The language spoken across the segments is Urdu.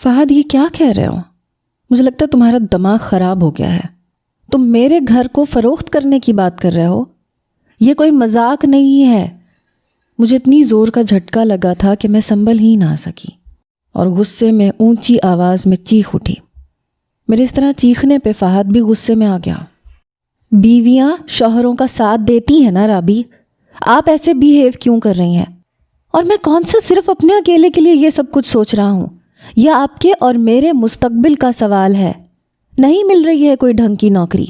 فہد یہ کیا کہہ رہے ہو؟ مجھے لگتا ہے تمہارا دماغ خراب ہو گیا ہے. تم میرے گھر کو فروخت کرنے کی بات کر رہے ہو؟ یہ کوئی مذاق نہیں ہے. مجھے اتنی زور کا جھٹکا لگا تھا کہ میں سنبھل ہی نہ سکی اور غصے میں اونچی آواز میں چیخ اٹھی. میرے اس طرح چیخنے پہ فہد بھی غصے میں آ گیا. بیویاں شوہروں کا ساتھ دیتی ہیں نا رابی، آپ ایسے بیہیو کیوں کر رہی ہیں؟ اور میں کون سا صرف اپنے اکیلے کے لیے یہ سب کچھ سوچ رہا ہوں؟ یہ آپ کے اور میرے مستقبل کا سوال ہے. نہیں مل رہی ہے کوئی ڈھنگ کی نوکری،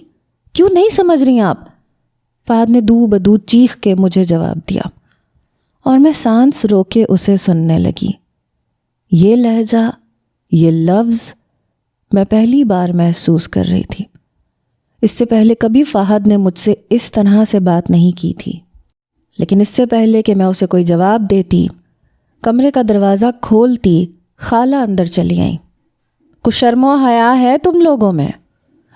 کیوں نہیں سمجھ رہی آپ؟ فہد نے دو بدو چیخ کے مجھے جواب دیا اور میں سانس روک کے اسے سننے لگی. یہ لہجہ، یہ لفظ میں پہلی بار محسوس کر رہی تھی. اس سے پہلے کبھی فہد نے مجھ سے اس طرح سے بات نہیں کی تھی. لیکن اس سے پہلے کہ میں اسے کوئی جواب دیتی، کمرے کا دروازہ کھولتی خالہ اندر چلی آئیں. کچھ شرم و حیا ہے تم لوگوں میں؟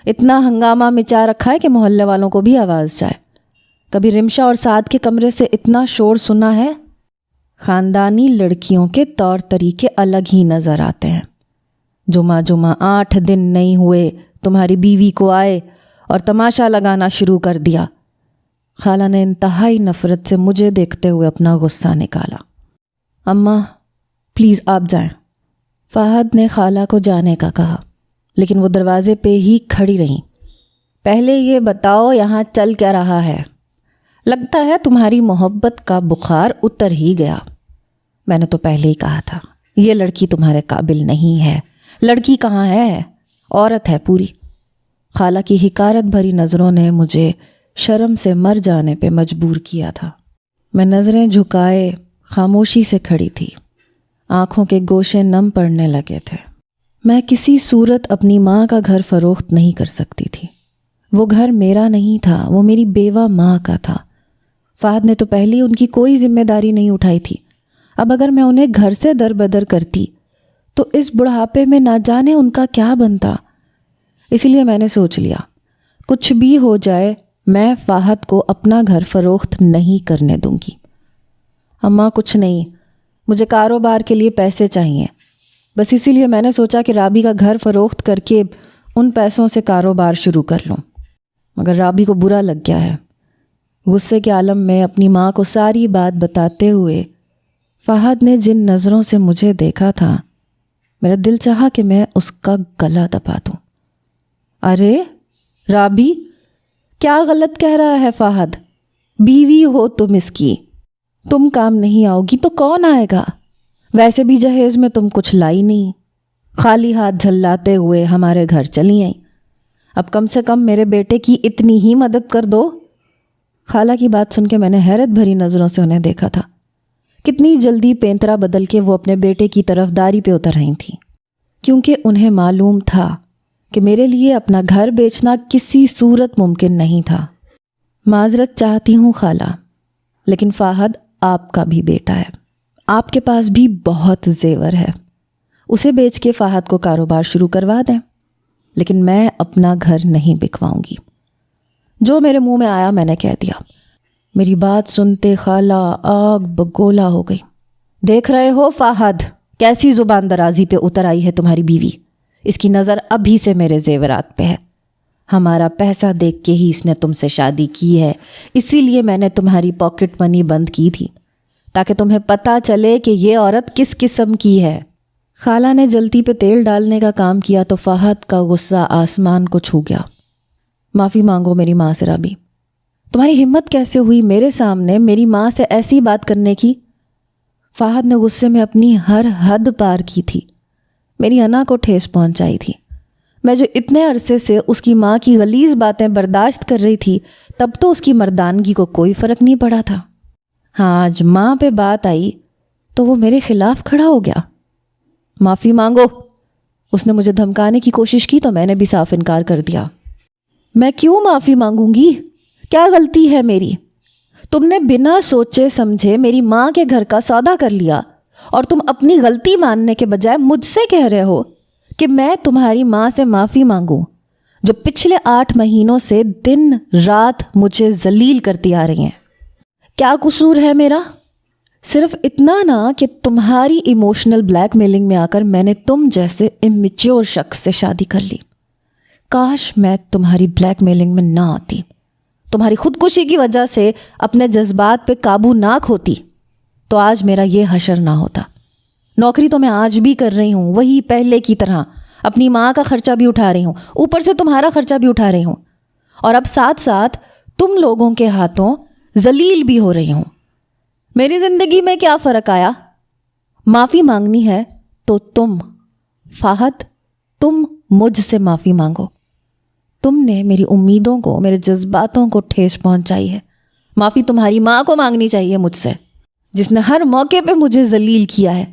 اتنا ہنگامہ مچا رکھا ہے کہ محلے والوں کو بھی آواز جائے. کبھی رمشا اور سعد کے کمرے سے اتنا شور سنا ہے؟ خاندانی لڑکیوں کے طور طریقے الگ ہی نظر آتے ہیں. جمعہ 8 دن نہیں ہوئے تمہاری بیوی کو آئے اور تماشا لگانا شروع کر دیا. خالہ نے انتہائی نفرت سے مجھے دیکھتے ہوئے اپنا غصہ نکالا. اماں پلیز آپ جائیں. فہد نے خالہ کو جانے کا کہا لیکن وہ دروازے پہ ہی کھڑی رہیں. پہلے یہ بتاؤ یہاں چل کیا رہا ہے؟ لگتا ہے تمہاری محبت کا بخار اتر ہی گیا. میں نے تو پہلے ہی کہا تھا یہ لڑکی تمہارے قابل نہیں ہے. لڑکی کہاں ہے؟ عورت ہے پوری. خالہ کی حقارت بھری نظروں نے مجھے شرم سے مر جانے پہ مجبور کیا تھا. میں نظریں جھکائے خاموشی سے کھڑی تھی. آنکھوں کے گوشے نم پڑنے لگے تھے. میں کسی صورت اپنی ماں کا گھر فروخت نہیں کر سکتی تھی. وہ گھر میرا نہیں تھا، وہ میری بیوہ ماں کا تھا. فہد نے تو پہلے ان کی کوئی ذمہ داری نہیں اٹھائی تھی. اب اگر میں انہیں گھر سے در بدر کرتی تو اس بڑھاپے میں نہ جانے ان کا کیا بنتا. اسی لیے میں نے سوچ لیا کچھ بھی ہو جائے میں فہد کو اپنا گھر فروخت نہیں کرنے دوں گی. اماں کچھ نہیں، مجھے کاروبار کے لیے پیسے چاہیے. بس اسی لیے میں نے سوچا کہ رابی کا گھر فروخت کر کے ان پیسوں سے کاروبار شروع کر لوں. مگر رابی کو برا لگ گیا ہے. غصے کے عالم میں اپنی ماں کو ساری بات بتاتے ہوئے فہد نے جن نظروں سے مجھے دیکھا تھا میرا دل چاہا کہ میں اس کا گلا دبا دوں. ارے رابی کیا غلط کہہ رہا ہے فہد؟ بیوی ہو تم اس کی، تم کام نہیں آؤ گی تو کون آئے گا؟ ویسے بھی جہیز میں تم کچھ لائی نہیں، خالی ہاتھ جھلاتے ہوئے ہمارے گھر چلی آئیں. اب کم سے کم میرے بیٹے کی اتنی ہی مدد کر دو. خالہ کی بات سن کے میں نے حیرت بھری نظروں سے انہیں دیکھا تھا. کتنی جلدی پینترا بدل کے وہ اپنے بیٹے کی طرف داری پہ اتر رہی تھیں، کیونکہ انہیں معلوم تھا کہ میرے لیے اپنا گھر بیچنا کسی صورت ممکن نہیں تھا. معذرت چاہتی ہوں خالہ، لیکن فہد آپ کا بھی بیٹا ہے، آپ کے پاس بھی بہت زیور ہے. اسے بیچ کے فہد کو کاروبار شروع کروا دیں، لیکن میں اپنا گھر نہیں بکواؤں گی. جو میرے منہ میں آیا میں نے کہہ دیا. میری بات سنتے خالہ آگ بگولا ہو گئی. دیکھ رہے ہو فہد کیسی زبان درازی پہ اتر آئی ہے تمہاری بیوی. اس کی نظر ابھی سے میرے زیورات پہ ہے. ہمارا پیسہ دیکھ کے ہی اس نے تم سے شادی کی ہے. اسی لیے میں نے تمہاری پاکٹ منی بند کی تھی تاکہ تمہیں پتہ چلے کہ یہ عورت کس قسم کی ہے. خالہ نے جلتی پہ تیل ڈالنے کا کام کیا تو فہد کا غصہ آسمان کو چھو گیا. معافی مانگو میری ماں سے رابی. تمہاری ہمت کیسے ہوئی میرے سامنے میری ماں سے ایسی بات کرنے کی؟ فہد نے غصے میں اپنی ہر حد پار کی تھی. میری انا کو ٹھیس پہنچائی تھی. میں جو اتنے عرصے سے اس کی ماں کی غلیظ باتیں برداشت کر رہی تھی تب تو اس کی مردانگی کو کوئی فرق نہیں پڑا تھا. ہاں آج ماں پہ بات آئی تو وہ میرے خلاف کھڑا ہو گیا. معافی مانگو. اس نے مجھے دھمکانے کی کوشش کی تو میں نے بھی صاف انکار کر دیا. میں کیوں معافی مانگوں گی؟ کیا غلطی ہے میری؟ تم نے بنا سوچے سمجھے میری ماں کے گھر کا سودا کر لیا اور تم اپنی غلطی ماننے کے بجائے مجھ سے کہہ رہے ہو کہ میں تمہاری ماں سے معافی مانگوں جو پچھلے 8 مہینوں سے دن رات مجھے ذلیل کرتی آ رہی ہیں. کیا قصور ہے میرا؟ صرف اتنا نا کہ تمہاری ایموشنل بلیک میلنگ میں آ کر میں نے تم جیسے امیچور شخص سے شادی کر لی۔ کاش میں تمہاری بلیک میلنگ میں نہ آتی، تمہاری خودکشی کی وجہ سے اپنے جذبات پہ قابو نہ کھوتی تو آج میرا یہ حشر نہ ہوتا۔ نوکری تو میں آج بھی کر رہی ہوں، وہی پہلے کی طرح، اپنی ماں کا خرچہ بھی اٹھا رہی ہوں، اوپر سے تمہارا خرچہ بھی اٹھا رہی ہوں، اور اب ساتھ ساتھ تم لوگوں کے ہاتھوں ذلیل بھی ہو رہی ہوں۔ میری زندگی میں کیا فرق آیا؟ معافی مانگنی ہے تو فہد، تم مجھ سے معافی مانگو۔ تم نے میری امیدوں کو، میرے جذباتوں کو ٹھیس پہنچائی ہے۔ معافی تمہاری ماں کو مانگنی چاہیے مجھ سے، جس نے ہر موقع پہ مجھے ذلیل کیا ہے۔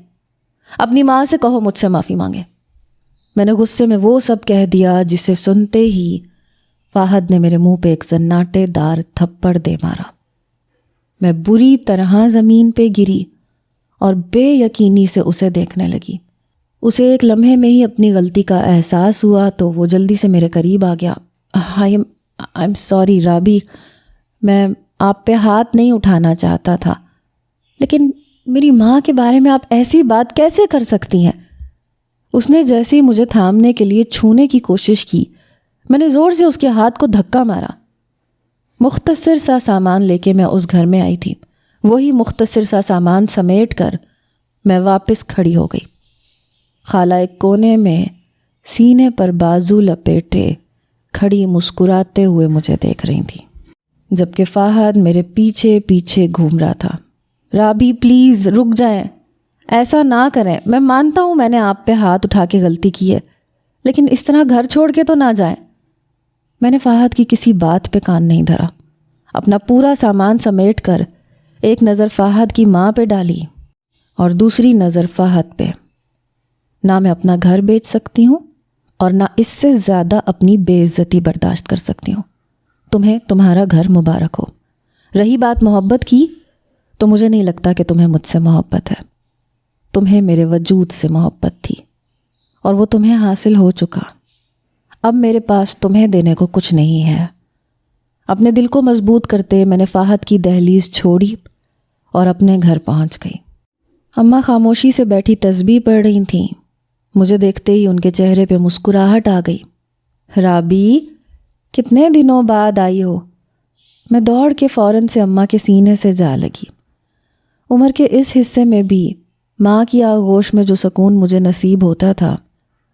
اپنی ماں سے کہو مجھ سے معافی مانگے۔ میں نے غصے میں وہ سب کہہ دیا جسے سنتے ہی فہد نے میرے منہ پہ ایک سناٹے دار تھپڑ دے مارا۔ میں بری طرح زمین پہ گری اور بے یقینی سے اسے دیکھنے لگی۔ اسے ایک لمحے میں ہی اپنی غلطی کا احساس ہوا تو وہ جلدی سے میرے قریب آ گیا۔ آئی ایم سوری رابی، میں آپ پہ ہاتھ نہیں اٹھانا چاہتا تھا، لیکن میری ماں کے بارے میں آپ ایسی بات کیسے کر سکتی ہیں؟ اس نے جیسے ہی مجھے تھامنے کے لیے چھونے کی کوشش کی، میں نے زور سے اس کے ہاتھ کو دھکا مارا۔ مختصر سا سامان لے کے میں اس گھر میں آئی تھی، وہی مختصر سا سامان سمیٹ کر میں واپس کھڑی ہو گئی۔ خالہ ایک کونے میں سینے پر بازو لپیٹے کھڑی مسکراتے ہوئے مجھے دیکھ رہی تھی، جبکہ فہد میرے پیچھے پیچھے گھوم رہا تھا۔ رابی پلیز رک جائیں، ایسا نہ کریں، میں مانتا ہوں میں نے آپ پہ ہاتھ اٹھا کے غلطی کی ہے، لیکن اس طرح گھر چھوڑ کے تو نہ جائیں۔ میں نے فہد کی کسی بات پہ کان نہیں دھرا، اپنا پورا سامان سمیٹ کر ایک نظر فہد کی ماں پہ ڈالی اور دوسری نظر فہد پہ۔ نہ میں اپنا گھر بیچ سکتی ہوں اور نہ اس سے زیادہ اپنی بے عزتی برداشت کر سکتی ہوں۔ تمہیں تمہارا گھر مبارک ہو۔ رہی بات محبت کی، تو مجھے نہیں لگتا کہ تمہیں مجھ سے محبت ہے۔ تمہیں میرے وجود سے محبت تھی اور وہ تمہیں حاصل ہو چکا۔ اب میرے پاس تمہیں دینے کو کچھ نہیں ہے۔ اپنے دل کو مضبوط کرتے میں نے فہد کی دہلیز چھوڑی اور اپنے گھر پہنچ گئی۔ اماں خاموشی سے بیٹھی تسبیح پڑھ رہی تھیں۔ مجھے دیکھتے ہی ان کے چہرے پہ مسکراہٹ آ گئی۔ رابی، کتنے دنوں بعد آئی ہو؟ میں دوڑ کے فوراً سے اماں کے سینے سے جا لگی۔ عمر کے اس حصے میں بھی ماں کی آغوش میں جو سکون مجھے نصیب ہوتا تھا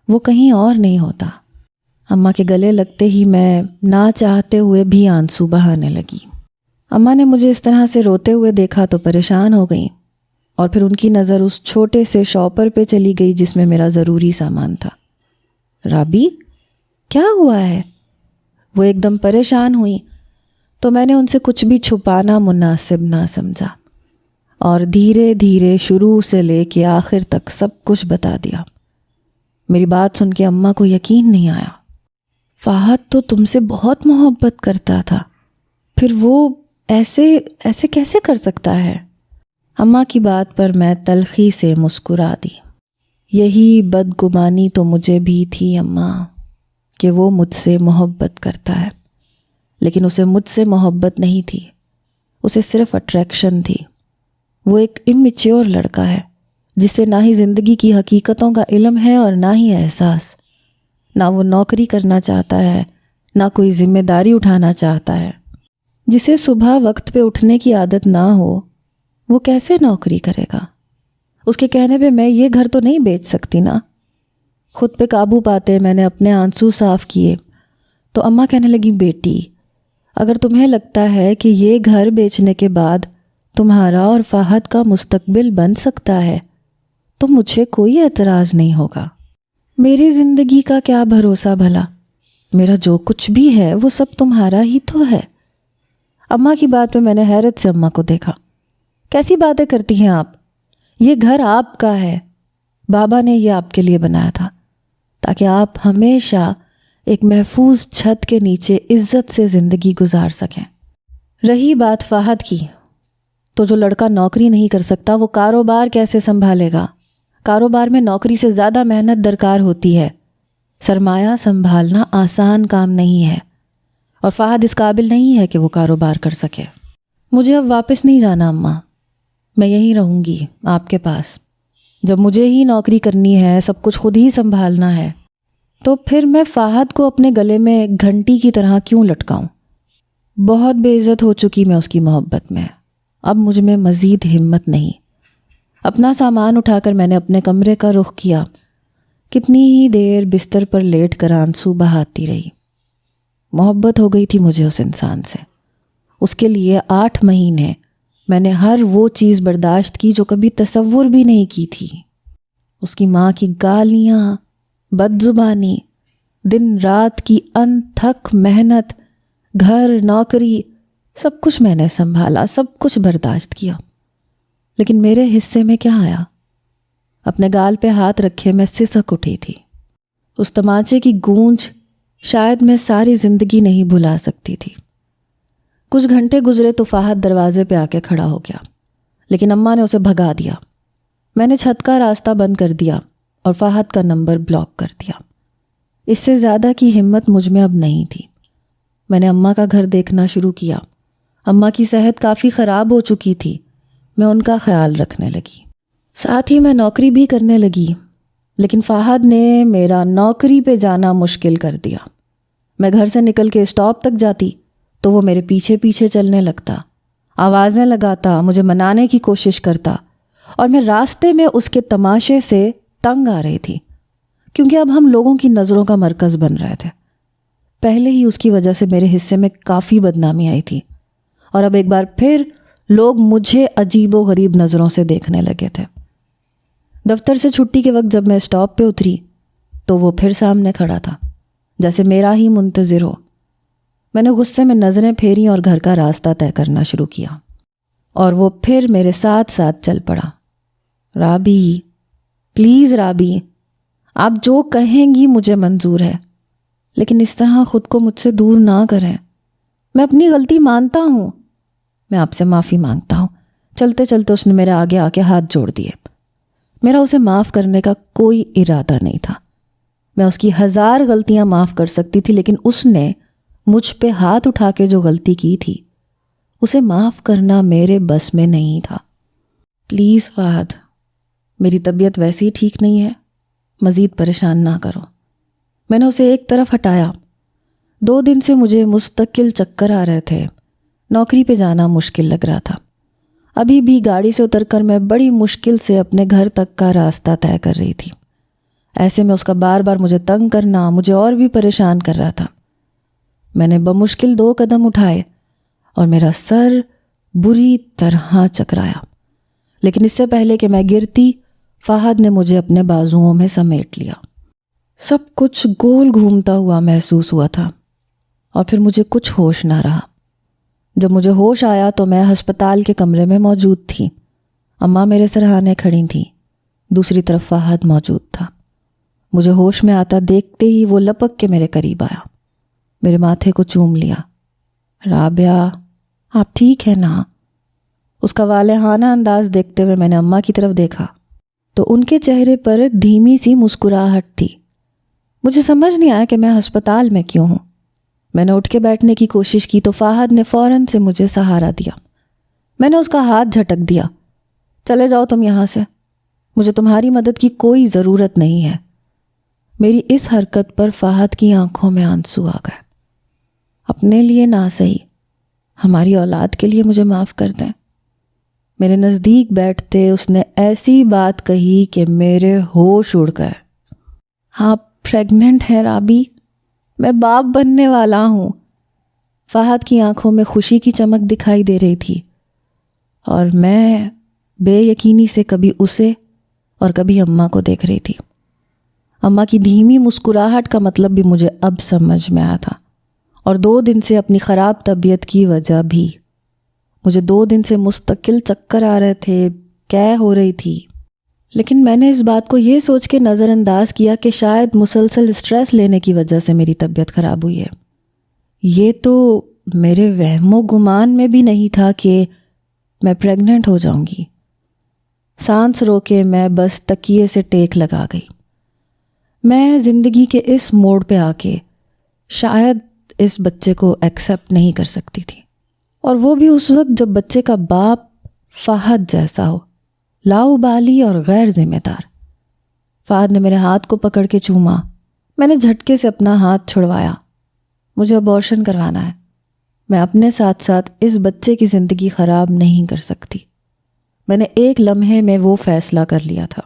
وہ کہیں اور نہیں ہوتا۔ اماں کے گلے لگتے ہی میں نہ چاہتے ہوئے بھی آنسو بہانے لگی۔ اماں نے مجھے اس طرح سے روتے ہوئے دیکھا تو پریشان ہو گئیں، اور پھر ان کی نظر اس چھوٹے سے شاپر پہ چلی گئی جس میں میرا ضروری سامان تھا۔ رابی، کیا ہوا ہے؟ وہ ایک دم پریشان ہوئی تو میں نے ان سے کچھ بھی چھپانا مناسب نہ سمجھا اور دھیرے دھیرے شروع سے لے کے آخر تک سب کچھ بتا دیا۔ میری بات سن کے اماں کو یقین نہیں آیا۔ فہد تو تم سے بہت محبت کرتا تھا، پھر وہ ایسے کیسے کر سکتا ہے؟ اماں کی بات پر میں تلخی سے مسکرا دی۔ یہی بدگمانی تو مجھے بھی تھی اماں، کہ وہ مجھ سے محبت کرتا ہے، لیکن اسے مجھ سے محبت نہیں تھی، اسے صرف اٹریکشن تھی۔ وہ ایک امیچیور لڑکا ہے جسے نہ ہی زندگی کی حقیقتوں کا علم ہے اور نہ ہی احساس۔ نہ وہ نوکری کرنا چاہتا ہے، نہ کوئی ذمہ داری اٹھانا چاہتا ہے۔ جسے صبح وقت پہ اٹھنے کی عادت نہ ہو وہ کیسے نوکری کرے گا؟ اس کے کہنے پہ میں یہ گھر تو نہیں بیچ سکتی نا۔ خود پہ قابو پاتے میں نے اپنے آنسو صاف کیے تو اماں کہنے لگی، بیٹی اگر تمہیں لگتا ہے کہ یہ گھر بیچنے کے بعد تمہارا اور فہد کا مستقبل بن سکتا ہے تو مجھے کوئی اعتراض نہیں ہوگا۔ میری زندگی کا کیا بھروسہ بھلا؟ میرا جو کچھ بھی ہے وہ سب تمہارا ہی تو ہے۔ اماں کی بات پہ میں نے حیرت سے اماں کو دیکھا۔ کیسی باتیں کرتی ہیں آپ؟ یہ گھر آپ کا ہے، بابا نے یہ آپ کے لیے بنایا تھا تاکہ آپ ہمیشہ ایک محفوظ چھت کے نیچے عزت سے زندگی گزار سکیں۔ رہی بات فہد کی، تو جو لڑکا نوکری نہیں کر سکتا وہ کاروبار کیسے سنبھالے گا؟ کاروبار میں نوکری سے زیادہ محنت درکار ہوتی ہے، سرمایہ سنبھالنا آسان کام نہیں ہے، اور فہد اس قابل نہیں ہے کہ وہ کاروبار کر سکے۔ مجھے اب واپس نہیں جانا اماں، میں یہیں رہوں گی آپ کے پاس. جب مجھے ہی نوکری کرنی ہے، سب کچھ خود ہی سنبھالنا ہے، تو پھر میں فہد کو اپنے گلے میں گھنٹی کی طرح کیوں لٹکاؤں؟ بہت بے عزت ہو چکی میں اس کی محبت میں. اب مجھ میں مزید ہمت نہیں. اپنا سامان اٹھا کر میں نے اپنے کمرے کا رخ کیا. کتنی ہی دیر بستر پر لیٹ کر آنسو بہاتی رہی. محبت ہو گئی تھی مجھے اس انسان سے. اس کے لیے 8 مہینے میں نے ہر وہ چیز برداشت کی جو کبھی تصور بھی نہیں کی تھی. اس کی ماں کی گالیاں، بد زبانی، دن رات کی انتھک محنت، گھر، نوکری، سب کچھ میں نے سنبھالا، سب کچھ برداشت کیا. لیکن میرے حصے میں کیا آیا؟ اپنے گال پہ ہاتھ رکھے میں سسک اٹھی تھی. اس تماچے کی گونج شاید میں ساری زندگی نہیں بھلا سکتی تھی. کچھ گھنٹے گزرے تو فہد دروازے پہ آ کے کھڑا ہو گیا، لیکن اماں نے اسے بھگا دیا. میں نے چھت کا راستہ بند کر دیا اور فہد کا نمبر بلاک کر دیا. اس سے زیادہ کی ہمت مجھ میں اب نہیں تھی. میں نے اماں کا گھر دیکھنا شروع کیا. اماں کی صحت کافی خراب ہو چکی تھی. میں ان کا خیال رکھنے لگی. ساتھ ہی میں نوکری بھی کرنے لگی. لیکن فہد نے میرا نوکری پہ جانا مشکل کر دیا. میں گھر سے نکل کے اسٹاپ تک جاتی تو وہ میرے پیچھے پیچھے چلنے لگتا، آوازیں لگاتا، مجھے منانے کی کوشش کرتا، اور میں راستے میں اس کے تماشے سے تنگ آ رہی تھی، کیونکہ اب ہم لوگوں کی نظروں کا مرکز بن رہے تھے. پہلے ہی اس کی وجہ سے میرے حصے میں کافی بدنامی آئی تھی، اور اب ایک بار پھر لوگ مجھے عجیب و غریب نظروں سے دیکھنے لگے تھے. دفتر سے چھٹی کے وقت جب میں اسٹاپ پہ اتری تو وہ پھر سامنے کھڑا تھا، جیسے میرا ہی منتظر ہو. میں نے غصے میں نظریں پھیری اور گھر کا راستہ طے کرنا شروع کیا، اور وہ پھر میرے ساتھ ساتھ چل پڑا. رابی، پلیز رابی، آپ جو کہیں گی مجھے منظور ہے، لیکن اس طرح خود کو مجھ سے دور نہ کریں. میں اپنی غلطی مانتا ہوں. میں آپ سے معافی مانگتا ہوں. چلتے چلتے اس نے میرے آگے آ کے ہاتھ جوڑ دیے. میرا اسے معاف کرنے کا کوئی ارادہ نہیں تھا. میں اس کی 1000 غلطیاں معاف کر سکتی تھی، لیکن اس نے مجھ پہ ہاتھ اٹھا کے جو غلطی کی تھی اسے معاف کرنا میرے بس میں نہیں تھا. پلیز فہد، میری طبیعت ویسے ہی ٹھیک نہیں ہے، مزید پریشان نہ کرو. میں نے اسے ایک طرف ہٹایا. 2 دن سے مجھے مستقل چکر آ رہے تھے. نوکری پہ جانا مشکل لگ رہا تھا. ابھی بھی گاڑی سے اتر کر میں بڑی مشکل سے اپنے گھر تک کا راستہ طے کر رہی تھی. ایسے میں اس کا بار بار مجھے تنگ کرنا مجھے اور بھی پریشان کر رہا تھا. میں نے بمشکل 2 قدم اٹھائے اور میرا سر بری طرح چکرایا. لیکن اس سے پہلے کہ میں گرتی، فہد نے مجھے اپنے بازوؤں میں سمیٹ لیا. سب کچھ گول گھومتا ہوا محسوس ہوا تھا، اور پھر مجھے کچھ ہوش نہ رہا. جب مجھے ہوش آیا تو میں ہسپتال کے کمرے میں موجود تھی. اماں میرے سرہانے کھڑی تھیں. دوسری طرف فہد موجود تھا. مجھے ہوش میں آتا دیکھتے ہی وہ لپک کے میرے قریب آیا. میرے ماتھے کو چوم لیا. رابعہ، آپ ٹھیک ہے نا؟ اس کا والہانہ انداز دیکھتے ہوئے میں نے اماں کی طرف دیکھا تو ان کے چہرے پر دھیمی سی مسکراہٹ تھی. مجھے سمجھ نہیں آیا کہ میں ہسپتال میں کیوں ہوں. میں نے اٹھ کے بیٹھنے کی کوشش کی تو فہد نے فوراً سے مجھے سہارا دیا. میں نے اس کا ہاتھ جھٹک دیا. چلے جاؤ تم یہاں سے، مجھے تمہاری مدد کی کوئی ضرورت نہیں ہے. میری اس حرکت پر فہد کی آنکھوں میں آنسو آ گئے. اپنے لیے نہ سہی، ہماری اولاد کے لیے مجھے معاف کر دیں. میرے نزدیک بیٹھتے اس نے ایسی بات کہی کہ میرے ہوش اڑ گئے. آپ پریگننٹ ہیں رابی؟ میں باپ بننے والا ہوں. فہد کی آنکھوں میں خوشی کی چمک دکھائی دے رہی تھی، اور میں بے یقینی سے کبھی اسے اور کبھی اماں کو دیکھ رہی تھی. اماں کی دھیمی مسکراہٹ کا مطلب بھی مجھے اب سمجھ میں آیا تھا، اور 2 دن سے اپنی خراب طبیعت کی وجہ بھی. مجھے 2 دن سے مستقل چکر آ رہے تھے، قے ہو رہی تھی. لیکن میں نے اس بات کو یہ سوچ کے نظر انداز کیا کہ شاید مسلسل اسٹریس لینے کی وجہ سے میری طبیعت خراب ہوئی ہے. یہ تو میرے وہم و گمان میں بھی نہیں تھا کہ میں پریگننٹ ہو جاؤں گی. سانس روکے میں بس تکیے سے ٹیک لگا گئی. میں زندگی کے اس موڑ پہ آ کے شاید اس بچے کو ایکسیپٹ نہیں کر سکتی تھی، اور وہ بھی اس وقت جب بچے کا باپ فہد جیسا ہو، لاؤبالی اور غیر ذمہ دار۔ فہد نے میرے ہاتھ کو پکڑ کے چوما۔ میں نے جھٹکے سے اپنا ہاتھ چھڑوایا۔ مجھے ابارشن کروانا ہے۔ میں اپنے ساتھ ساتھ اس بچے کی زندگی خراب نہیں کر سکتی۔ میں نے ایک لمحے میں وہ فیصلہ کر لیا تھا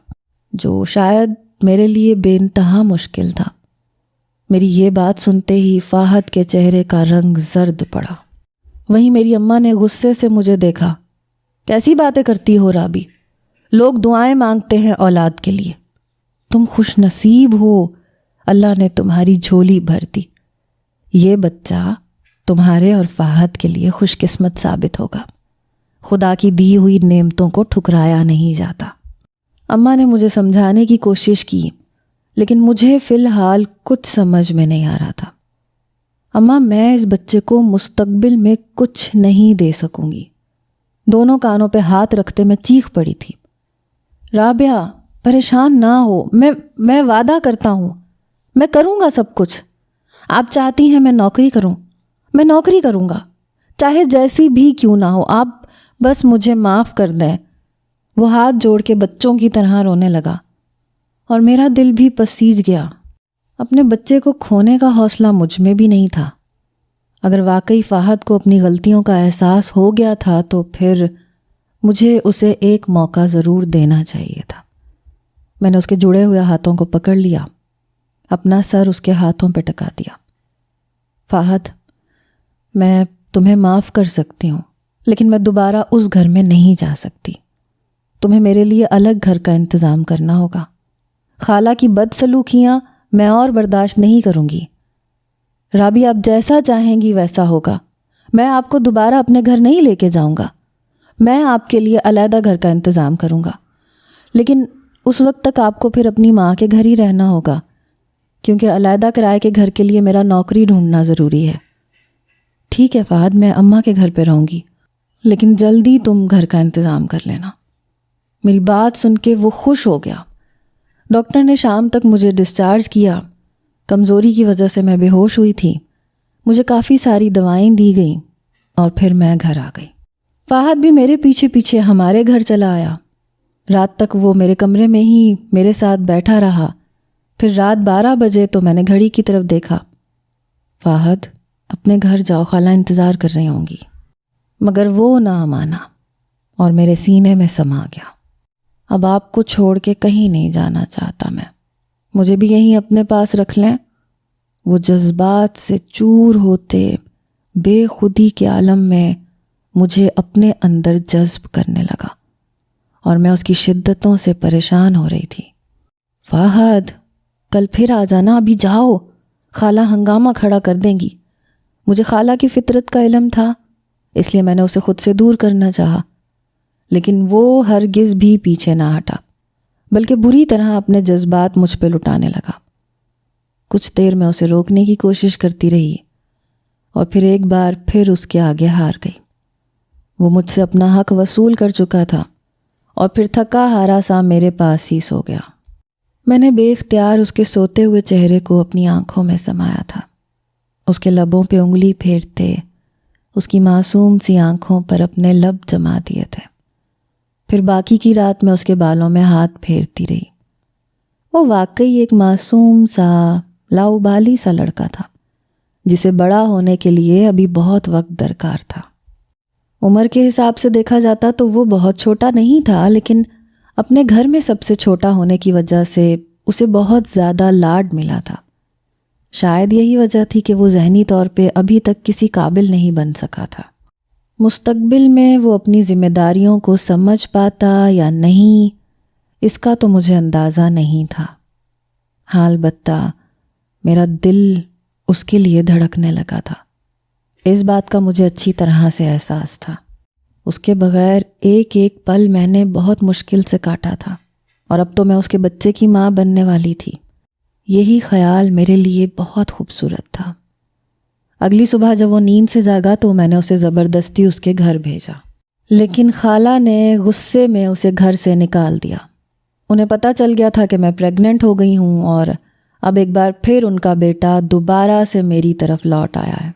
جو شاید میرے لیے بے انتہا مشکل تھا۔ میری یہ بات سنتے ہی فہد کے چہرے کا رنگ زرد پڑا۔ وہیں میری اماں نے غصے سے مجھے دیکھا۔ کیسی باتیں کرتی ہو رابی؟ لوگ دعائیں مانگتے ہیں اولاد کے لیے، تم خوش نصیب ہو، اللہ نے تمہاری جھولی بھر دی۔ یہ بچہ تمہارے اور فہد کے لیے خوش قسمت ثابت ہوگا۔ خدا کی دی ہوئی نعمتوں کو ٹھکرایا نہیں جاتا۔ اماں نے مجھے سمجھانے کی کوشش کی، لیکن مجھے فی الحال کچھ سمجھ میں نہیں آ رہا تھا۔ اماں، میں اس بچے کو مستقبل میں کچھ نہیں دے سکوں گی۔ دونوں کانوں پہ ہاتھ رکھتے میں چیخ پڑی تھی۔ رابعہ، پریشان نہ ہو، میں وعدہ کرتا ہوں، میں کروں گا سب کچھ۔ آپ چاہتی ہیں میں نوکری کروں، میں نوکری کروں گا، چاہے جیسی بھی کیوں نہ ہو، آپ بس مجھے معاف کر دیں۔ وہ ہاتھ جوڑ کے بچوں کی طرح رونے لگا اور میرا دل بھی پسیج گیا۔ اپنے بچے کو کھونے کا حوصلہ مجھ میں بھی نہیں تھا۔ اگر واقعی فہد کو اپنی غلطیوں کا احساس ہو گیا تھا تو پھر مجھے اسے ایک موقع ضرور دینا چاہیے تھا۔ میں نے اس کے جڑے ہوئے ہاتھوں کو پکڑ لیا، اپنا سر اس کے ہاتھوں پہ ٹکا دیا۔ فہد، میں تمہیں معاف کر سکتی ہوں، لیکن میں دوبارہ اس گھر میں نہیں جا سکتی۔ تمہیں میرے لیے الگ گھر کا انتظام کرنا ہوگا۔ خالہ کی بدسلوکیاں میں اور برداشت نہیں کروں گی۔ رابی، آپ جیسا چاہیں گی ویسا ہوگا۔ میں آپ کو دوبارہ اپنے گھر نہیں لے کے جاؤں گا۔ میں آپ کے لیے علیحدہ گھر کا انتظام کروں گا، لیکن اس وقت تک آپ کو پھر اپنی ماں کے گھر ہی رہنا ہوگا، کیونکہ علیحدہ کرائے کے گھر کے لیے میرا نوکری ڈھونڈنا ضروری ہے۔ ٹھیک ہے فہد، میں اماں کے گھر پہ رہوں گی، لیکن جلدی تم گھر کا انتظام کر لینا۔ میری بات سن کے وہ خوش ہو گیا۔ ڈاکٹر نے شام تک مجھے ڈسچارج کیا۔ کمزوری کی وجہ سے میں بے ہوش ہوئی تھی۔ مجھے کافی ساری دوائیں دی گئیں اور پھر میں گھر آ گئی۔ فہد بھی میرے پیچھے پیچھے ہمارے گھر چلا آیا۔ رات تک وہ میرے کمرے میں ہی میرے ساتھ بیٹھا رہا۔ پھر رات 12 بجے تو میں نے گھڑی کی طرف دیکھا۔ فہد، اپنے گھر جاؤ، خالہ انتظار کر رہی ہوں گی۔ مگر وہ نہ مانا اور میرے سینے میں سما گیا۔ اب آپ کو چھوڑ کے کہیں نہیں جانا چاہتا میں، مجھے بھی یہیں اپنے پاس رکھ لیں۔ وہ جذبات سے چور ہوتے بے خودی کے عالم میں مجھے اپنے اندر جذب کرنے لگا اور میں اس کی شدتوں سے پریشان ہو رہی تھی۔ فہد، کل پھر آ جانا، ابھی جاؤ، خالہ ہنگامہ کھڑا کر دیں گی۔ مجھے خالہ کی فطرت کا علم تھا، اس لیے میں نے اسے خود سے دور کرنا چاہا، لیکن وہ ہرگز بھی پیچھے نہ ہٹا، بلکہ بری طرح اپنے جذبات مجھ پہ لٹانے لگا۔ کچھ دیر میں اسے روکنے کی کوشش کرتی رہی اور پھر ایک بار پھر اس کے آگے ہار گئی۔ وہ مجھ سے اپنا حق وصول کر چکا تھا اور پھر تھکا ہارا سا میرے پاس ہی سو گیا۔ میں نے بے اختیار اس کے سوتے ہوئے چہرے کو اپنی آنکھوں میں سمایا تھا، اس کے لبوں پہ انگلی پھیرتے اس کی معصوم سی آنکھوں پر اپنے لب جما دیے تھے۔ پھر باقی کی رات میں اس کے بالوں میں ہاتھ پھیرتی رہی۔ وہ واقعی ایک معصوم سا لاؤبالی سا لڑکا تھا جسے بڑا ہونے کے لیے ابھی بہت وقت درکار تھا۔ عمر کے حساب سے دیکھا جاتا تو وہ بہت چھوٹا نہیں تھا، لیکن اپنے گھر میں سب سے چھوٹا ہونے کی وجہ سے اسے بہت زیادہ لاڈ ملا تھا۔ شاید یہی وجہ تھی کہ وہ ذہنی طور پہ ابھی تک کسی قابل نہیں بن سکا تھا۔ مستقبل میں وہ اپنی ذمہ داریوں کو سمجھ پاتا یا نہیں، اس کا تو مجھے اندازہ نہیں تھا۔ ہاں، البتہ میرا دل اس کے لیے دھڑکنے لگا تھا۔ اس بات کا مجھے اچھی طرح سے احساس تھا۔ اس کے بغیر ایک ایک پل میں نے بہت مشکل سے کاٹا تھا، اور اب تو میں اس کے بچے کی ماں بننے والی تھی۔ یہی خیال میرے لیے بہت خوبصورت تھا۔ اگلی صبح جب وہ نیند سے جاگا تو میں نے اسے زبردستی اس کے گھر بھیجا، لیکن خالہ نے غصے میں اسے گھر سے نکال دیا۔ انہیں پتہ چل گیا تھا کہ میں پریگننٹ ہو گئی ہوں، اور اب ایک بار پھر ان کا بیٹا دوبارہ سے میری طرف لوٹ آیا ہے۔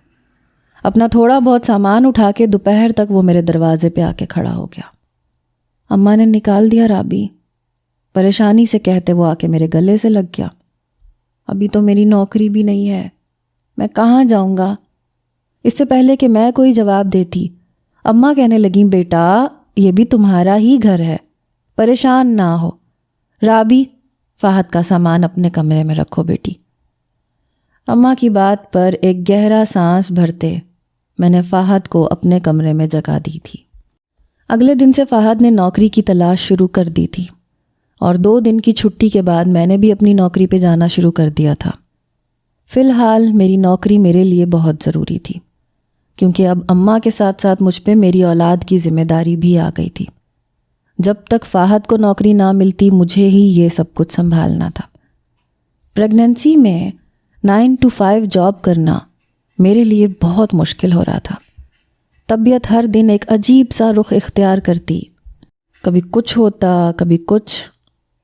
اپنا تھوڑا بہت سامان اٹھا کے دوپہر تک وہ میرے دروازے پہ آ کے کھڑا ہو گیا۔ اماں نے نکال دیا رابی، پریشانی سے کہتے وہ آ کے میرے گلے سے لگ گیا۔ ابھی تو میری نوکری بھی نہیں ہے، میں کہاں جاؤں گا؟ اس سے پہلے کہ میں کوئی جواب دیتی، اماں کہنے لگیں بیٹا یہ بھی تمہارا ہی گھر ہے، پریشان نہ ہو۔ رابی فہد کا سامان اپنے کمرے میں رکھو بیٹی۔ اماں کی بات پر ایک گہرا سانس بھرتے میں نے فہد کو اپنے کمرے میں جگہ دی تھی۔ اگلے دن سے فہد نے نوکری کی تلاش شروع کر دی تھی اور 2 دن کی چھٹی کے بعد میں نے بھی اپنی نوکری پہ جانا شروع کر دیا تھا۔ فی الحال میری نوکری میرے لیے بہت ضروری تھی کیونکہ اب اماں کے ساتھ ساتھ مجھ پہ میری اولاد کی ذمہ داری بھی آ گئی تھی۔ جب تک فہد کو نوکری نہ ملتی مجھے ہی یہ سب کچھ سنبھالنا تھا۔ پریگننسی میں 9 to 5 جاب کرنا میرے لیے بہت مشکل ہو رہا تھا۔ طبیعت ہر دن ایک عجیب سا رخ اختیار کرتی، کبھی کچھ ہوتا کبھی کچھ،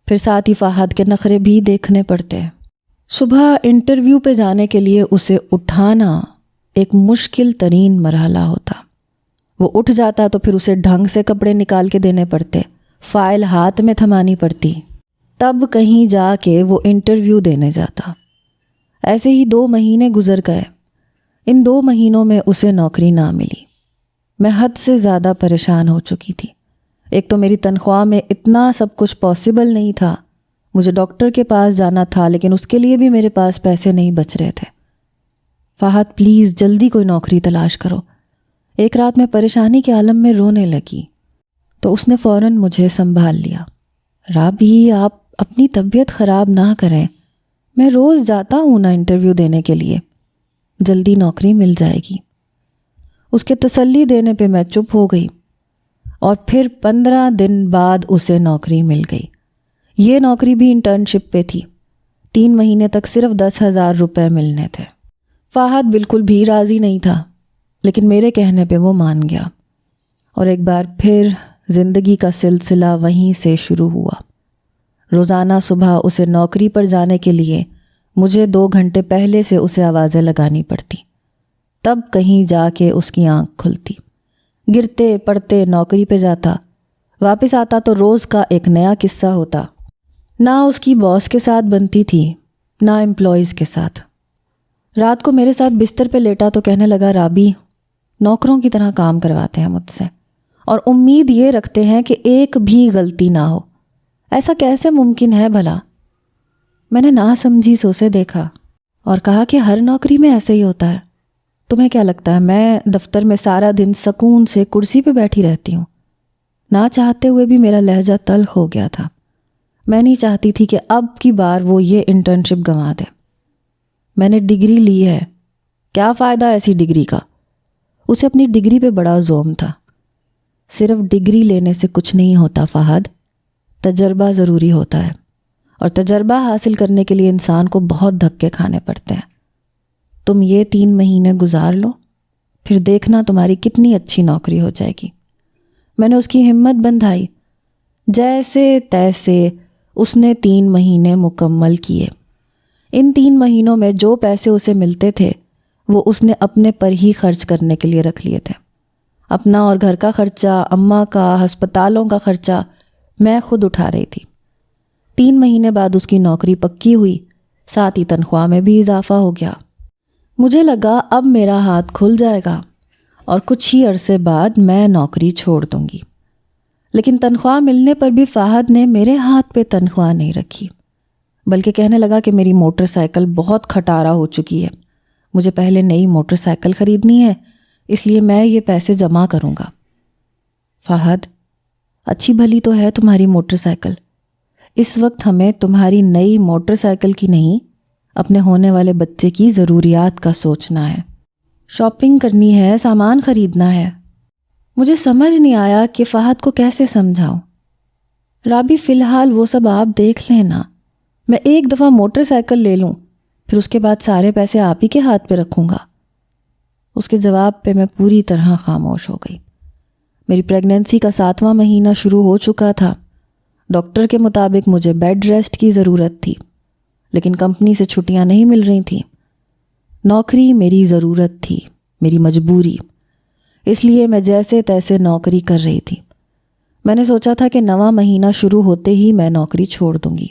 پھر ساتھ ہی فہد کے نخرے بھی دیکھنے پڑتے۔ صبح انٹرویو پہ جانے کے لیے اسے اٹھانا ایک مشکل ترین مرحلہ ہوتا۔ وہ اٹھ جاتا تو پھر اسے ڈھنگ سے کپڑے نکال کے دینے پڑتے، فائل ہاتھ میں تھمانی پڑتی، تب کہیں جا کے وہ انٹرویو دینے جاتا۔ ایسے ہی 2 مہینے گزر گئے۔ ان 2 مہینوں میں اسے نوکری نہ ملی۔ میں حد سے زیادہ پریشان ہو چکی تھی۔ ایک تو میری تنخواہ میں اتنا سب کچھ پاسبل نہیں تھا، مجھے ڈاکٹر کے پاس جانا تھا لیکن اس کے لیے بھی میرے پاس پیسے نہیں بچ رہے تھے۔ فہد پلیز جلدی کوئی نوکری تلاش کرو۔ ایک رات میں پریشانی کے عالم میں رونے لگی تو اس نے فوراً مجھے سنبھال لیا۔ رابی آپ اپنی طبیعت خراب نہ کریں، میں روز جاتا ہوں نا انٹرویو دینے کے لیے، جلدی نوکری مل جائے گی۔ اس کے تسلی دینے پہ میں چپ ہو گئی اور پھر 15 دن بعد اسے نوکری مل گئی۔ یہ نوکری بھی انٹرنشپ پہ تھی۔ 3 مہینے تک صرف 10,000 روپے ملنے تھے۔ فہد بالکل بھی راضی نہیں تھا لیکن میرے کہنے پہ وہ مان گیا اور ایک بار پھر زندگی کا سلسلہ وہیں سے شروع ہوا۔ روزانہ صبح اسے نوکری پر جانے کے لیے مجھے 2 گھنٹے پہلے سے اسے آوازیں لگانی پڑتی، تب کہیں جا کے اس کی آنکھ کھلتی۔ گرتے پڑتے نوکری پہ جاتا، واپس آتا تو روز کا ایک نیا قصہ ہوتا۔ نہ اس کی باس کے ساتھ بنتی تھی نہ امپلائیز کے ساتھ۔ رات کو میرے ساتھ بستر پہ لیٹا تو کہنے لگا رابی نوکروں کی طرح کام کرواتے ہیں مجھ سے اور امید یہ رکھتے ہیں کہ ایک بھی غلطی نہ ہو، ایسا کیسے ممکن ہے بھلا؟ میں نے نہ سمجھی سے اسے دیکھا اور کہا کہ ہر نوکری میں ایسے ہی ہوتا ہے۔ تمہیں کیا لگتا ہے میں دفتر میں سارا دن سکون سے کرسی پہ بیٹھی رہتی ہوں؟ نہ چاہتے ہوئے بھی میرا لہجہ تلخ ہو گیا تھا۔ میں نہیں چاہتی تھی کہ اب کی بار وہ یہ انٹرنشپ گنوا دے۔ میں نے ڈگری لی ہے، کیا فائدہ ایسی ڈگری کا؟ اسے اپنی ڈگری پہ بڑا زوم تھا۔ صرف ڈگری لینے سے کچھ نہیں ہوتا فہد، تجربہ ضروری ہوتا ہے اور تجربہ حاصل کرنے کے لیے انسان کو بہت دھکے کھانے پڑتے ہیں۔ تم یہ 3 مہینے گزار لو، پھر دیکھنا تمہاری کتنی اچھی نوکری ہو جائے گی۔ میں نے اس کی ہمت بندھائی۔ جیسے تیسے اس نے 3 مہینے مکمل کیے۔ ان 3 مہینوں میں جو پیسے اسے ملتے تھے وہ اس نے اپنے پر ہی خرچ کرنے کے لیے رکھ لیے تھے۔ اپنا اور گھر کا خرچہ، اماں کا، ہسپتالوں کا خرچہ میں خود اٹھا رہی تھی۔ 3 مہینے بعد اس کی نوکری پکی ہوئی، ساتھ ہی تنخواہ میں بھی اضافہ ہو گیا۔ مجھے لگا اب میرا ہاتھ کھل جائے گا اور کچھ ہی عرصے بعد میں نوکری چھوڑ دوں گی۔ لیکن تنخواہ ملنے پر بھی فہد نے میرے ہاتھ پہ تنخواہ نہیں رکھی، بلکہ کہنے لگا کہ میری موٹر سائیکل بہت کھٹارا ہو چکی ہے، مجھے پہلے نئی موٹر سائیکل خریدنی ہے، اس لیے میں یہ پیسے جمع کروں گا۔ فہد اچھی بھلی تو ہے تمہاری موٹر سائیکل، اس وقت ہمیں تمہاری نئی موٹر سائیکل کی نہیں، اپنے ہونے والے بچے کی ضروریات کا سوچنا ہے، شاپنگ کرنی ہے، سامان خریدنا ہے۔ مجھے سمجھ نہیں آیا کہ فہد کو کیسے سمجھاؤں۔ رابی فی الحال وہ سب آپ دیکھ لینا، میں ایک دفعہ موٹر سائیکل لے لوں، پھر اس کے بعد سارے پیسے آپ ہی کے ہاتھ پہ رکھوں گا۔ اس کے جواب پہ میں پوری طرح خاموش ہو گئی۔ میری پریگننسی کا 7واں مہینہ شروع ہو چکا تھا۔ ڈاکٹر کے مطابق مجھے بیڈ ریسٹ کی ضرورت تھی، لیکن کمپنی سے چھٹیاں نہیں مل رہی تھیں۔ نوکری میری ضرورت تھی، میری مجبوری، اس لیے میں جیسے تیسے نوکری کر رہی تھی۔ میں نے سوچا تھا کہ نواں مہینہ شروع ہوتے ہی میں نوکری چھوڑ دوں گی،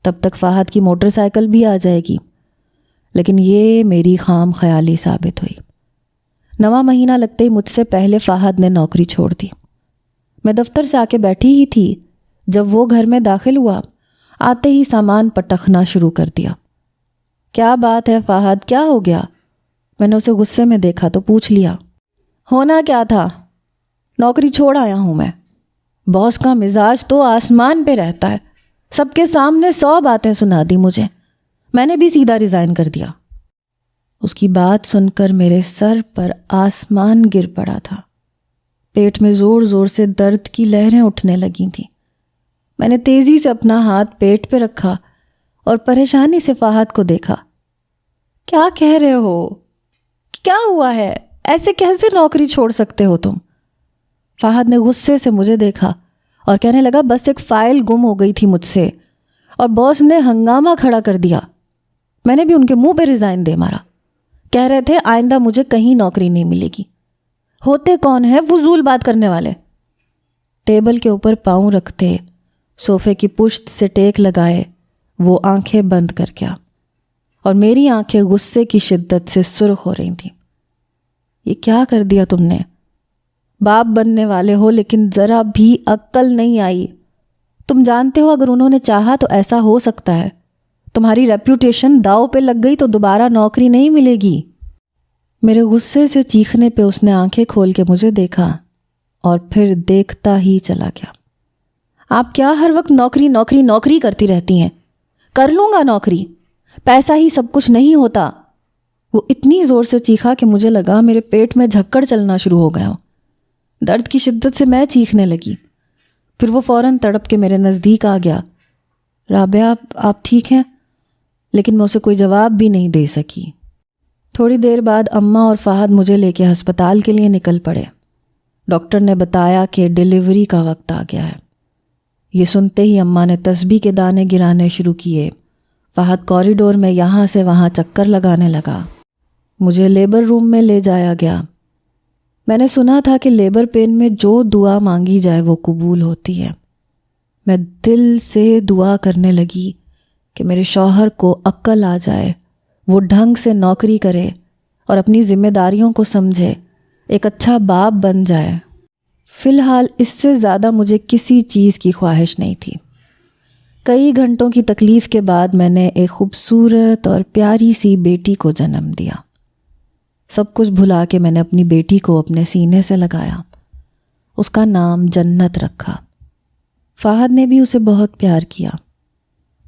تب تک فہد کی موٹر سائیکل بھی آ جائے گی، لیکن یہ میری خام خیالی ثابت ہوئی۔ نواں مہینہ لگتے ہی مجھ سے پہلے فہد نے نوکری چھوڑ دی۔ میں دفتر سے آ کے بیٹھی ہی تھی جب وہ گھر میں داخل ہوا۔ آتے ہی سامان پٹخنا شروع کر دیا۔ کیا بات ہے فہد، کیا ہو گیا؟ میں نے اسے غصے میں دیکھا تو پوچھ لیا۔ ہونا کیا تھا، نوکری چھوڑ آیا ہوں میں۔ باس کا مزاج تو آسمان پہ رہتا ہے، سب کے سامنے 100 باتیں سنا دی مجھے۔ میں نے بھی سیدھا ریزائن کر دیا۔ اس کی بات سن کر میرے سر پر آسمان گر پڑا تھا۔ پیٹ میں زور زور سے درد کی لہریں اٹھنے لگی تھیں۔ میں نے تیزی سے اپنا ہاتھ پیٹ پہ رکھا اور پریشانی سے فہد کو دیکھا۔ کیا کہہ رہے ہو؟ کیا ہوا ہے؟ ایسے کیسے نوکری چھوڑ سکتے ہو تم؟ فہد نے غصے سے مجھے دیکھا اور کہنے لگا بس ایک فائل گم ہو گئی تھی مجھ سے اور باس نے ہنگامہ کھڑا کر دیا۔ میں نے بھی ان کے منہ پہ ریزائن دے مارا۔ کہہ رہے تھے آئندہ مجھے کہیں نوکری نہیں ملے گی۔ ہوتے کون ہیں فضول بات کرنے والے؟ ٹیبل کے اوپر پاؤں رکھتے، صوفے کی پشت سے ٹیک لگائے وہ آنکھیں بند کر گیا اور میری آنکھیں غصے کی شدت سے سرخ ہو رہی تھیں۔ یہ کیا کر دیا تم نے؟ باپ بننے والے ہو لیکن ذرا بھی عقل نہیں آئی۔ تم جانتے ہو اگر انہوں نے چاہا تو ایسا ہو سکتا ہے۔ تمہاری ریپیوٹیشن داؤ پہ لگ گئی تو دوبارہ نوکری نہیں ملے گی۔ میرے غصے سے چیخنے پہ اس نے آنکھیں کھول کے مجھے دیکھا اور پھر دیکھتا ہی چلا گیا۔ آپ کیا ہر وقت نوکری نوکری نوکری کرتی رہتی ہیں؟ کر لوں گا نوکری، پیسہ ہی سب کچھ نہیں ہوتا۔ وہ اتنی زور سے چیخا کہ مجھے لگا میرے پیٹ میں جھکڑ چلنا شروع ہو گیا۔ درد کی شدت سے میں چیخنے لگی۔ پھر وہ فوراً تڑپ کے میرے نزدیک آ گیا۔ رابعہ آپ ٹھیک ہیں؟ لیکن میں اسے کوئی جواب بھی نہیں دے سکی۔ تھوڑی دیر بعد اماں اور فہد مجھے لے کے ہسپتال کے لیے نکل پڑے۔ ڈاکٹر نے بتایا کہ ڈیلیوری کا وقت آ گیا ہے۔ یہ سنتے ہی اماں نے تسبیح کے دانے گرانے شروع کیے۔ فہد کوریڈور میں یہاں سے وہاں چکر لگانے لگا۔ مجھے لیبر روم میں لے جایا گیا۔ میں نے سنا تھا کہ لیبر پین میں جو دعا مانگی جائے وہ قبول ہوتی ہے۔ میں دل سے دعا کرنے لگی کہ میرے شوہر کو عقل آ جائے، وہ ڈھنگ سے نوکری کرے اور اپنی ذمہ داریوں کو سمجھے، ایک اچھا باپ بن جائے۔ فی الحال اس سے زیادہ مجھے کسی چیز کی خواہش نہیں تھی۔ کئی گھنٹوں کی تکلیف کے بعد میں نے ایک خوبصورت اور پیاری سی بیٹی کو جنم دیا۔ سب کچھ بھلا کے میں نے اپنی بیٹی کو اپنے سینے سے لگایا۔ اس کا نام جنت رکھا۔ فہد نے بھی اسے بہت پیار کیا۔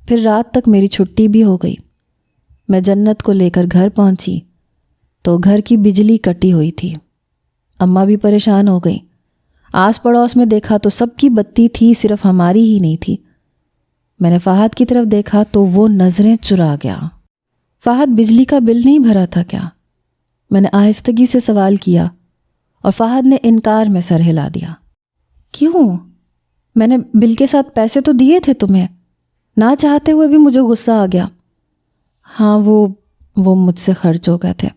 پھر رات تک میری چھٹی بھی ہو گئی۔ میں جنت کو لے کر گھر پہنچی تو گھر کی بجلی کٹی ہوئی تھی۔ اماں بھی پریشان ہو گئی۔ آس پڑوس میں دیکھا تو سب کی بتی تھی، صرف ہماری ہی نہیں تھی۔ میں نے فہد کی طرف دیکھا تو وہ نظریں چرا گیا۔ فہد بجلی کا بل نہیں بھرا تھا کیا؟ میں نے آہستگی سے سوال کیا اور فہد نے انکار میں سر ہلا دیا۔ کیوں؟ میں نے بل کے ساتھ پیسے تو دیے تھے تمہیں۔ نہ چاہتے ہوئے بھی مجھے غصہ آ گیا۔ ہاں وہ مجھ سے خرچ ہو گئے تھے۔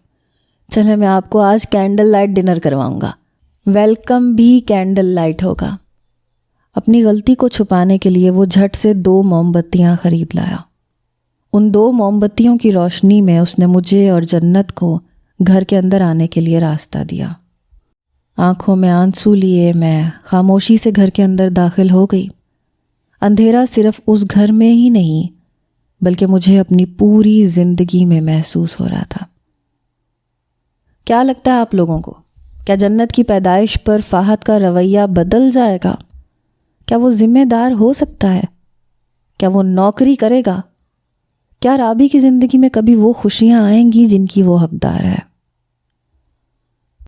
چلے میں آپ کو آج کینڈل لائٹ ڈنر کرواؤں گا۔ ویلکم بھی کینڈل لائٹ ہوگا۔ اپنی غلطی کو چھپانے کے لیے وہ جھٹ سے 2 موم بتیاں خرید لایا۔ ان 2 موم بتیوں کی روشنی میں اس نے مجھے اور جنت کو گھر کے اندر آنے کے لیے راستہ دیا۔ آنکھوں میں آنسو لیے میں خاموشی سے گھر کے اندر داخل ہو گئی۔ اندھیرا صرف اس گھر میں ہی نہیں بلکہ مجھے اپنی پوری زندگی میں محسوس ہو رہا تھا۔ کیا لگتا ہے آپ لوگوں کو؟ کیا جنت کی پیدائش پر فہد کا رویہ بدل جائے گا؟ کیا وہ ذمہ دار ہو سکتا ہے؟ کیا وہ نوکری کرے گا؟ کیا رابی کی زندگی میں کبھی وہ خوشیاں آئیں گی جن کی وہ حقدار ہے؟